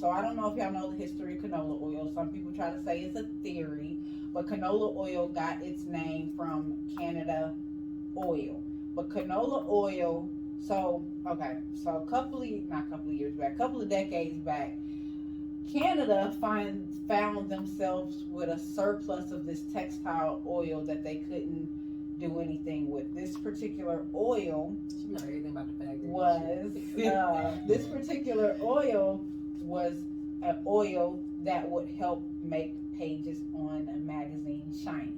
So I don't know if y'all know the history of canola oil. Some people try to say it's a theory, but canola oil got its name from Canada oil. But canola oil, so okay, so not a couple of years back, a couple of decades back, Canada found themselves with a surplus of this textile oil that they couldn't do anything with. This particular oil She know everything about the factory. was this particular oil was an oil that would help make pages on a magazine shiny.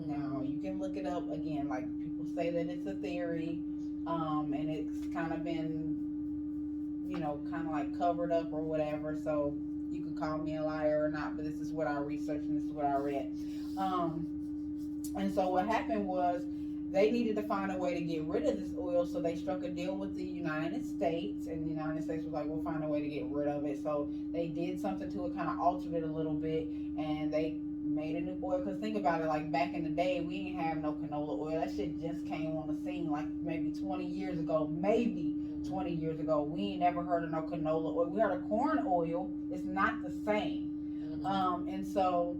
Now you can look it up again. Like people say that it's a theory, and it's kind of been, kind of like covered up or whatever. So you could call me a liar or not, but this is what I researched and this is what I read. And so what happened was they needed to find a way to get rid of this oil, so they struck a deal with the United States, and the United States was like, we'll find a way to get rid of it. So they did something to it, kind of altered it a little bit, and they made a new oil. Because think about it, like back in the day, we didn't have no canola oil. That shit just came on the scene like maybe 20 years ago, maybe 20 years ago. We ain't never heard of no canola oil. We heard of corn oil. It's not the same. And so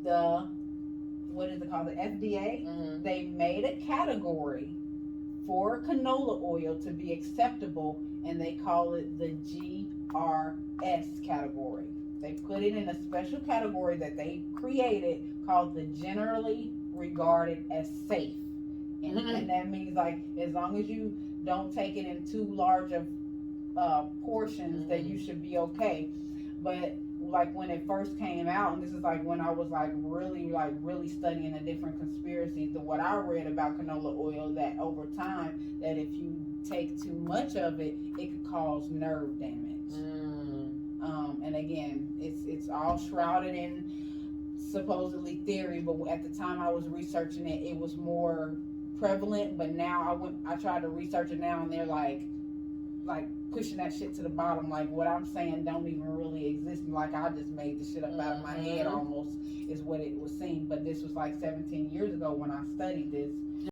the what is it called? The FDA, they made a category for canola oil to be acceptable, and they call it the GRS category. They put it in a special category that they created called the generally regarded as safe. And that means like as long as you don't take it in too large of portions, that you should be okay. But like when it first came out, and this is like when I was really studying the different conspiracies, what I read about canola oil, that over time, that if you take too much of it, it could cause nerve damage. And again, it's all shrouded in supposedly theory, but at the time I was researching it, it was more prevalent. But now I tried to research it now, and they're like pushing that shit to the bottom. Like what I'm saying don't even really exist. Like I just made the shit up out of my head almost, is what it was seemed. But this was like 17 years ago when I studied this.